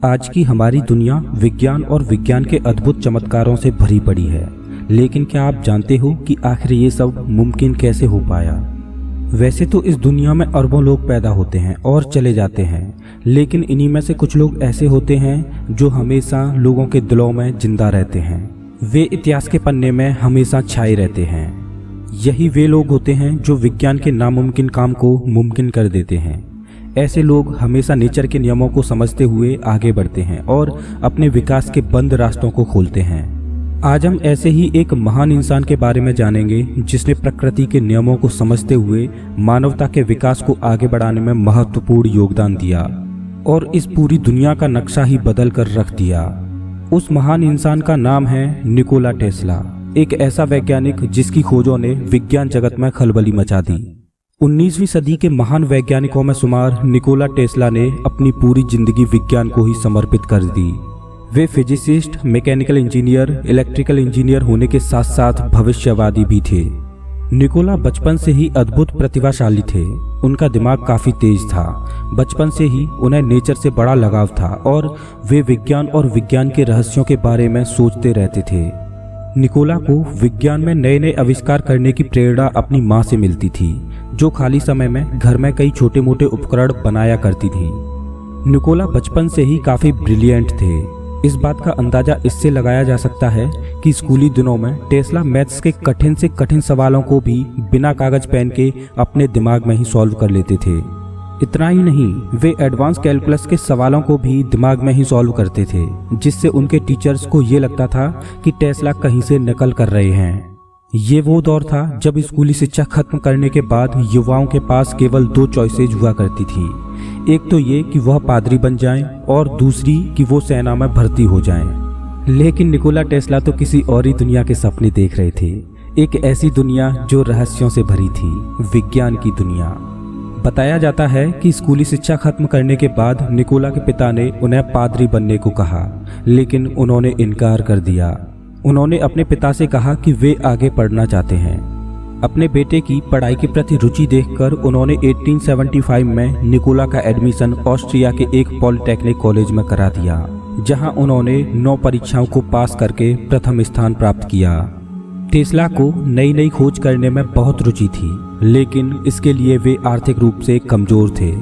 आज की हमारी दुनिया विज्ञान और विज्ञान के अद्भुत चमत्कारों से भरी पड़ी है, लेकिन क्या आप जानते हो कि आखिर ये सब मुमकिन कैसे हो पाया? वैसे तो इस दुनिया में अरबों लोग पैदा होते हैं और चले जाते हैं, लेकिन इन्हीं में से कुछ लोग ऐसे होते हैं जो हमेशा लोगों के दिलों में जिंदा रहते हैं। वे इतिहास के पन्ने में हमेशा छाए रहते हैं। यही वे लोग होते हैं जो विज्ञान के नामुमकिन काम को मुमकिन कर देते हैं। ऐसे लोग हमेशा नेचर के नियमों को समझते हुए आगे बढ़ते हैं और अपने विकास के बंद रास्तों को खोलते हैं। आज हम ऐसे ही एक महान इंसान के बारे में जानेंगे जिसने प्रकृति के नियमों को समझते हुए मानवता के विकास को आगे बढ़ाने में महत्वपूर्ण योगदान दिया और इस पूरी दुनिया का नक्शा ही बदल कर रख दिया। उस महान इंसान का नाम है निकोला टेस्ला, एक ऐसा वैज्ञानिक जिसकी खोजों ने विज्ञान जगत में खलबली मचा दी। 19वीं सदी के महान वैज्ञानिकों में शुमार निकोला टेस्ला ने अपनी पूरी जिंदगी विज्ञान को ही समर्पित कर दी। वे physicist, mechanical engineer, electrical engineer होने के साथ साथ भविष्यवादी भी थे। निकोला बचपन से ही अद्भुत प्रतिभाशाली थे। उनका दिमाग काफी तेज था। बचपन से ही उन्हें नेचर से बड़ा लगाव था और वे विज्ञान और विज्ञान के रहस्यों के बारे में सोचते रहते थे। निकोला को विज्ञान में नए नए आविष्कार करने की प्रेरणा अपनी माँ से मिलती थी, जो खाली समय में घर में कई छोटे मोटे उपकरण बनाया करती थी। निकोला बचपन से ही काफी ब्रिलियंट थे। इस बात का अंदाजा इससे लगाया जा सकता है कि स्कूली दिनों में टेस्ला मैथ्स के कठिन से कठिन सवालों को भी बिना कागज पेन के अपने दिमाग में ही सॉल्व कर लेते थे। इतना ही नहीं, वे एडवांस कैलकुलस के सवालों को भी दिमाग में ही सॉल्व करते थे, जिससे उनके टीचर्स को ये लगता था कि टेस्ला कहीं से नकल कर रहे हैं। ये वो दौर था जब स्कूली शिक्षा खत्म करने के बाद युवाओं के पास केवल 2 चॉइसेज हुआ करती थी। एक तो ये कि वह पादरी बन जाएं और दूसरी कि वो सेना में भर्ती हो जाएं। लेकिन निकोला टेस्ला तो किसी और ही दुनिया के सपने देख रहे थे, एक ऐसी दुनिया जो रहस्यों से भरी थी, विज्ञान की दुनिया। बताया जाता है कि स्कूली शिक्षा खत्म करने के बाद निकोला के पिता ने उन्हें पादरी बनने को कहा, लेकिन उन्होंने इनकार कर दिया। उन्होंने अपने पिता से कहा कि वे आगे पढ़ना चाहते हैं। अपने बेटे की पढ़ाई के प्रति रुचि देखकर उन्होंने 1875 में निकोला का एडमिशन ऑस्ट्रिया के एक पॉलिटेक्निक कॉलेज में करा दिया, जहां उन्होंने 9 परीक्षाओं को पास करके प्रथम स्थान प्राप्त किया। टेस्ला को नई नई खोज करने में बहुत रुचि थी, लेकिन इसके लिए वे आर्थिक रूप से कमजोर थे।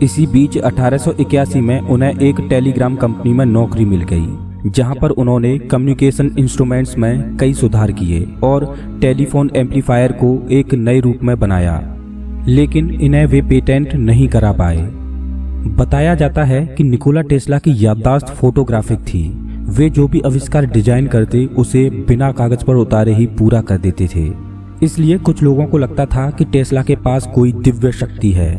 इसी बीच 1881 में उन्हें एक टेलीग्राम कंपनी में नौकरी मिल गई, जहां पर उन्होंने कम्युनिकेशन इंस्ट्रूमेंट्स में कई सुधार किए और टेलीफोन एम्पलीफायर को एक नए रूप में बनाया, लेकिन इन्हें वे पेटेंट नहीं करा पाए। बताया जाता है कि निकोला टेस्ला की याददाश्त फोटोग्राफिक थी। वे जो भी आविष्कार डिजाइन करते उसे बिना कागज पर उतारे ही पूरा कर देते थे। इसलिए कुछ लोगों को लगता था कि टेस्ला के पास कोई दिव्य शक्ति है।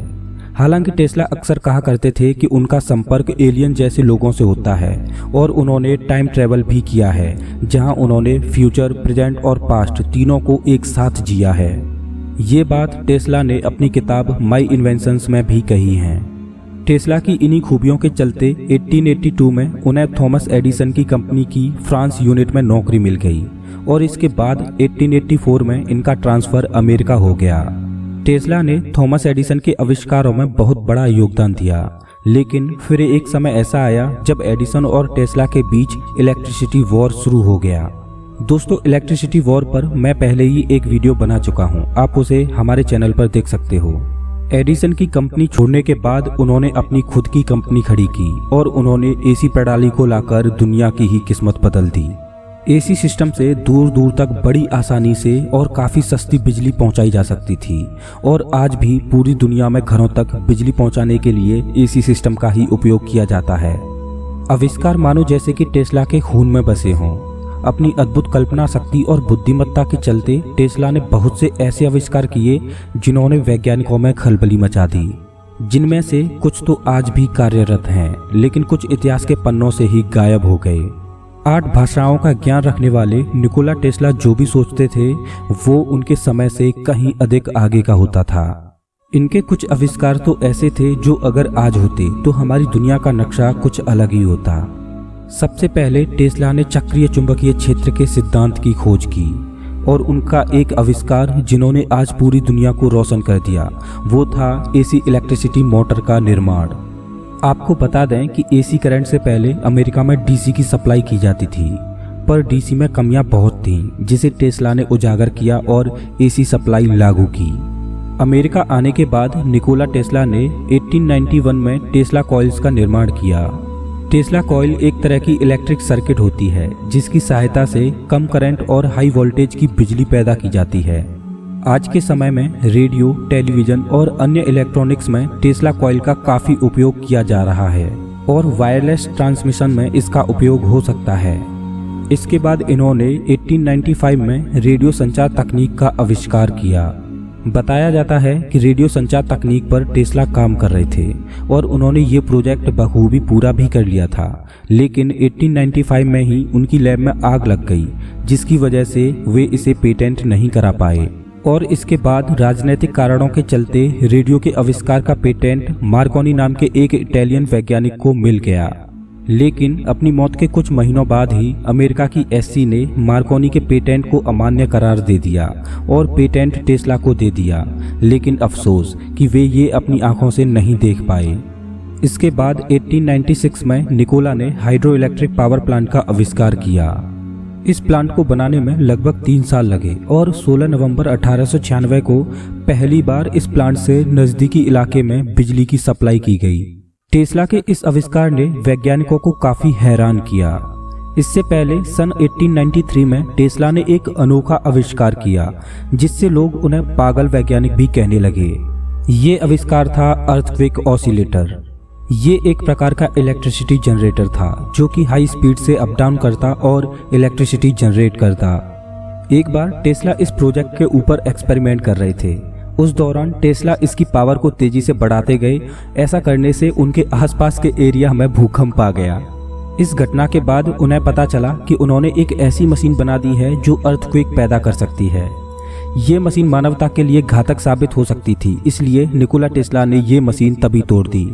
हालांकि टेस्ला अक्सर कहा करते थे कि उनका संपर्क एलियन जैसे लोगों से होता है और उन्होंने टाइम ट्रेवल भी किया है, जहां उन्होंने फ्यूचर, प्रेजेंट और पास्ट तीनों को एक साथ जिया है। ये बात टेस्ला ने अपनी किताब माई इन्वेंशंस में भी कही है। टेस्ला की इन्हीं खूबियों के चलते 1882 में उन्हें थॉमस एडिसन की कंपनी की फ्रांस यूनिट में नौकरी मिल गई और इसके बाद 1884 में इनका ट्रांसफर अमेरिका हो गया। टेस्ला ने थॉमस एडिसन के आविष्कारों में बहुत बड़ा योगदान दिया, लेकिन फिर एक समय ऐसा आया जब एडिसन और टेस्ला के बीच इलेक्ट्रिसिटी वॉर शुरू हो गया। दोस्तों, इलेक्ट्रिसिटी वॉर पर मैं पहले ही एक वीडियो बना चुका हूं, आप उसे हमारे चैनल पर देख सकते हो। एडिसन की कंपनी छोड़ने के बाद उन्होंने अपनी खुद की कंपनी खड़ी की और उन्होंने एसी प्रणाली को लाकर दुनिया की ही किस्मत बदल दी। एसी सिस्टम से दूर दूर तक बड़ी आसानी से और काफ़ी सस्ती बिजली पहुंचाई जा सकती थी और आज भी पूरी दुनिया में घरों तक बिजली पहुंचाने के लिए एसी सिस्टम का ही उपयोग किया जाता है। आविष्कार मानो जैसे कि टेस्ला के खून में बसे हों। अपनी अद्भुत कल्पना शक्ति और बुद्धिमत्ता के चलते टेस्ला ने बहुत से ऐसे आविष्कार किए जिन्होंने वैज्ञानिकों में खलबली मचा दी, जिनमें से कुछ तो आज भी कार्यरत हैं, लेकिन कुछ इतिहास के पन्नों से ही गायब हो गए। 8 भाषाओं का ज्ञान रखने वाले निकोला टेस्ला जो भी सोचते थे वो उनके समय से कहीं अधिक आगे का होता था। इनके कुछ आविष्कार तो ऐसे थे जो अगर आज होते तो हमारी दुनिया का नक्शा कुछ अलग ही होता। सबसे पहले टेस्ला ने चक्रीय चुंबकीय क्षेत्र के सिद्धांत की खोज की और उनका एक आविष्कार जिन्होंने आज पूरी दुनिया को रोशन कर दिया वो था एसी इलेक्ट्रिसिटी मोटर का निर्माण। आपको बता दें कि एसी करंट से पहले अमेरिका में डीसी की सप्लाई की जाती थी, पर डीसी में कमियां बहुत थीं, जिसे टेस्ला ने उजागर किया और एसी सप्लाई लागू की। अमेरिका आने के बाद निकोला टेस्ला ने 1891 में टेस्ला कॉइल्स का निर्माण किया। टेस्ला कॉइल एक तरह की इलेक्ट्रिक सर्किट होती है जिसकी सहायता से कम करंट और हाई वोल्टेज की बिजली पैदा की जाती है। आज के समय में रेडियो, टेलीविजन और अन्य इलेक्ट्रॉनिक्स में टेस्ला कॉइल का काफ़ी उपयोग किया जा रहा है और वायरलेस ट्रांसमिशन में इसका उपयोग हो सकता है। इसके बाद इन्होंने 1895 में रेडियो संचार तकनीक का आविष्कार किया। बताया जाता है कि रेडियो संचार तकनीक पर टेस्ला काम कर रहे थे और उन्होंने ये प्रोजेक्ट बखूबी पूरा भी कर लिया था, लेकिन 1895 में ही उनकी लैब में आग लग गई, जिसकी वजह से वे इसे पेटेंट नहीं करा पाए और इसके बाद राजनीतिक कारणों के चलते रेडियो के आविष्कार का पेटेंट मार्कोनी नाम के एक इटालियन वैज्ञानिक को मिल गया। लेकिन अपनी मौत के कुछ महीनों बाद ही अमेरिका की एससी ने मार्कोनी के पेटेंट को अमान्य करार दे दिया और पेटेंट टेस्ला को दे दिया, लेकिन अफसोस कि वे ये अपनी आंखों से नहीं देख पाए। इसके बाद 1896 में निकोला ने हाइड्रो इलेक्ट्रिक पावर प्लांट का आविष्कार किया। इस प्लांट को बनाने में लगभग 3 साल लगे और 16 नवंबर 1896 को पहली बार इस प्लांट से नज़दीकी इलाके में बिजली की सप्लाई की गई। टेस्ला के इस आविष्कार ने वैज्ञानिकों को काफी हैरान किया। इससे पहले सन 1893 में टेस्ला ने एक अनोखा आविष्कार किया जिससे लोग उन्हें पागल वैज्ञानिक भी कहने लगे। ये आविष्कार था अर्थक्वेक ऑसिलेटर। ये एक प्रकार का इलेक्ट्रिसिटी जनरेटर था जो कि हाई स्पीड से अप डाउन करता और इलेक्ट्रिसिटी जनरेट करता। एक बार टेस्ला इस प्रोजेक्ट के ऊपर एक्सपेरिमेंट कर रहे थे। उस दौरान टेस्ला इसकी पावर को तेजी से बढ़ाते गए। ऐसा करने से उनके आसपास के एरिया में भूकंप आ गया। इस घटना के बाद उन्हें पता चला कि उन्होंने एक ऐसी मशीन बना दी है जो अर्थक्वेक पैदा कर सकती है। ये मशीन मानवता के लिए घातक साबित हो सकती थी, इसलिए निकोला टेस्ला ने ये मशीन तभी तोड़ दी।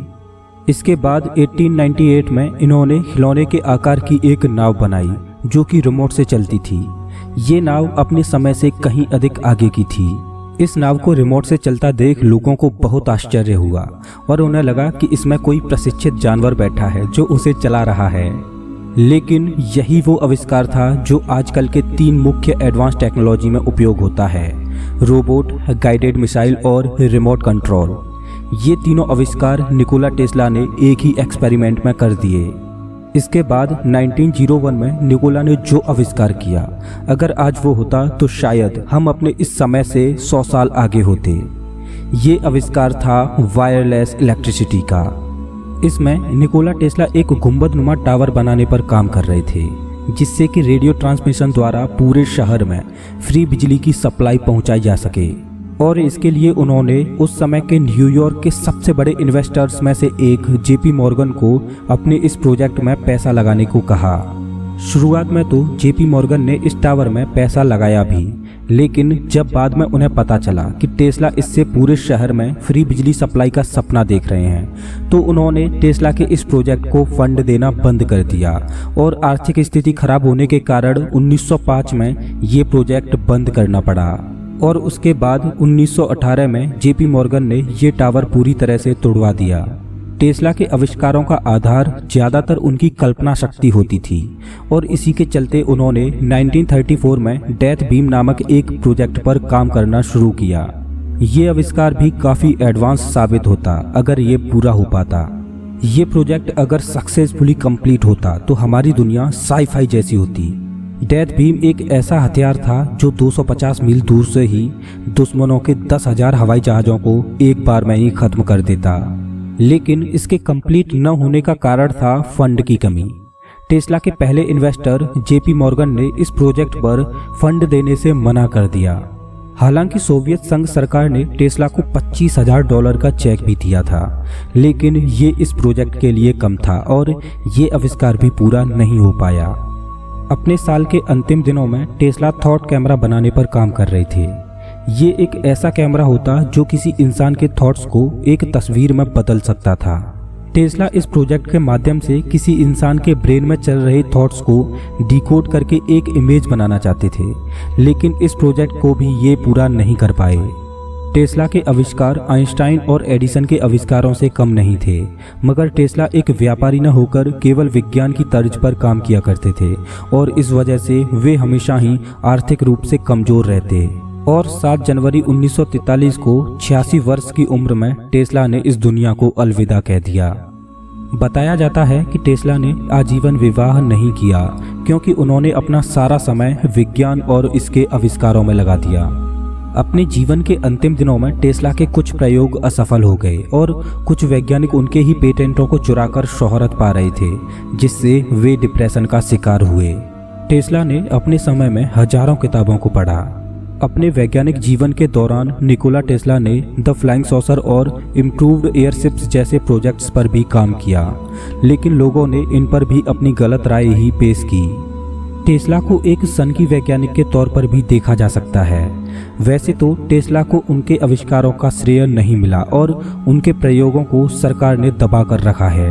इसके बाद 1898 में इन्होंने खिलौने के आकार की एक नाव बनाई जो कि रिमोट से चलती थी। ये नाव अपने समय से कहीं अधिक आगे की थी। इस नाव को रिमोट से चलता देख लोगों को बहुत आश्चर्य हुआ और उन्हें लगा कि इसमें कोई प्रशिक्षित जानवर बैठा है जो उसे चला रहा है। लेकिन यही वो आविष्कार था जो आजकल के 3 मुख्य एडवांस टेक्नोलॉजी में उपयोग होता है: रोबोट, गाइडेड मिसाइल और रिमोट कंट्रोल। ये तीनों आविष्कार निकोला टेस्ला ने एक ही एक्सपेरिमेंट में कर दिए। इसके बाद 1901 में निकोला ने जो आविष्कार किया, अगर आज वो होता तो शायद हम अपने इस समय से 100 साल आगे होते। ये आविष्कार था वायरलेस इलेक्ट्रिसिटी का। इसमें निकोला टेस्ला एक गुंबदनुमा टावर बनाने पर काम कर रहे थे जिससे कि रेडियो ट्रांसमिशन द्वारा पूरे शहर में फ्री बिजली की सप्लाई पहुंचाई जा सके। और इसके लिए उन्होंने उस समय के न्यूयॉर्क के सबसे बड़े इन्वेस्टर्स में से एक जेपी मॉर्गन को अपने इस प्रोजेक्ट में पैसा लगाने को कहा। शुरुआत में तो जेपी मॉर्गन ने इस टावर में पैसा लगाया भी, लेकिन जब बाद में उन्हें पता चला कि टेस्ला इससे पूरे शहर में फ्री बिजली सप्लाई का सपना देख रहे हैं, तो उन्होंने टेस्ला के इस प्रोजेक्ट को फंड देना बंद कर दिया और आर्थिक स्थिति खराब होने के कारण 1905 में ये प्रोजेक्ट बंद करना पड़ा। और उसके बाद 1918 में जेपी मॉर्गन ने ये टावर पूरी तरह से तोड़वा दिया। टेस्ला के आविष्कारों का आधार ज़्यादातर उनकी कल्पना शक्ति होती थी और इसी के चलते उन्होंने 1934 में डेथ बीम नामक एक प्रोजेक्ट पर काम करना शुरू किया। ये आविष्कार भी काफ़ी एडवांस साबित होता अगर ये पूरा हो पाता। ये प्रोजेक्ट अगर सक्सेसफुली कंप्लीट होता तो हमारी दुनिया साई-फाई जैसी होती। डेथ बीम एक ऐसा हथियार था जो 250 मील दूर से ही दुश्मनों के 10,000 हवाई जहाज़ों को एक बार में ही खत्म कर देता। लेकिन इसके कंप्लीट न होने का कारण था फंड की कमी। टेस्ला के पहले इन्वेस्टर जेपी मॉर्गन ने इस प्रोजेक्ट पर फंड देने से मना कर दिया। हालांकि सोवियत संघ सरकार ने टेस्ला को $25,000 का चेक भी दिया था, लेकिन ये इस प्रोजेक्ट के लिए कम था और ये आविष्कार भी पूरा नहीं हो पाया। अपने साल के अंतिम दिनों में टेस्ला थॉट कैमरा बनाने पर काम कर रहे थे। ये एक ऐसा कैमरा होता जो किसी इंसान के थॉट्स को एक तस्वीर में बदल सकता था। टेस्ला इस प्रोजेक्ट के माध्यम से किसी इंसान के ब्रेन में चल रहे थॉट्स को डिकोड करके एक इमेज बनाना चाहते थे, लेकिन इस प्रोजेक्ट को भी ये पूरा नहीं कर पाए। टेस्ला के आविष्कार आइंस्टाइन और एडिसन के आविष्कारों से कम नहीं थे, मगर टेस्ला एक व्यापारी न होकर केवल विज्ञान की तर्ज पर काम किया करते थे और इस वजह से वे हमेशा ही आर्थिक रूप से कमजोर रहते। और 7 जनवरी 1943 को 86 वर्ष की उम्र में टेस्ला ने इस दुनिया को अलविदा कह दिया। बताया जाता है कि टेस्ला ने आजीवन विवाह नहीं किया क्योंकि उन्होंने अपना सारा समय विज्ञान और इसके आविष्कारों में लगा दिया। अपने जीवन के अंतिम दिनों में टेस्ला के कुछ प्रयोग असफल हो गए और कुछ वैज्ञानिक उनके ही पेटेंटों को चुराकर शोहरत पा रहे थे, जिससे वे डिप्रेशन का शिकार हुए। टेस्ला ने अपने समय में हजारों किताबों को पढ़ा। अपने वैज्ञानिक जीवन के दौरान निकोला टेस्ला ने द फ्लाइंग सॉसर और इम्प्रूव्ड एयरशिप्स जैसे प्रोजेक्ट्स पर भी काम किया, लेकिन लोगों ने इन पर भी अपनी गलत राय ही पेश की। टेस्ला को एक सनकी वैज्ञानिक के तौर पर भी देखा जा सकता है। वैसे तो टेस्ला को उनके आविष्कारों का श्रेय नहीं मिला और उनके प्रयोगों को सरकार ने दबा कर रखा है,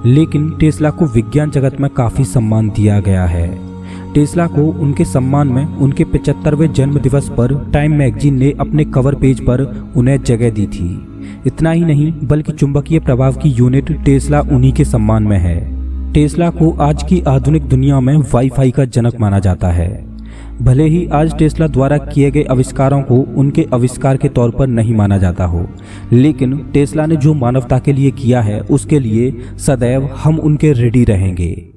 लेकिन टेस्ला को विज्ञान जगत में काफ़ी सम्मान दिया गया है। टेस्ला को उनके सम्मान में उनके 75वें जन्म दिवस पर टाइम मैगजीन ने अपने कवर पेज पर उन्हें जगह दी थी। इतना ही नहीं बल्कि चुंबकीय प्रभाव की यूनिट टेस्ला उन्हीं के सम्मान में है। टेस्ला को आज की आधुनिक दुनिया में वाईफाई का जनक माना जाता है। भले ही आज टेस्ला द्वारा किए गए आविष्कारों को उनके आविष्कार के तौर पर नहीं माना जाता हो, लेकिन टेस्ला ने जो मानवता के लिए किया है उसके लिए सदैव हम उनके रेडी रहेंगे।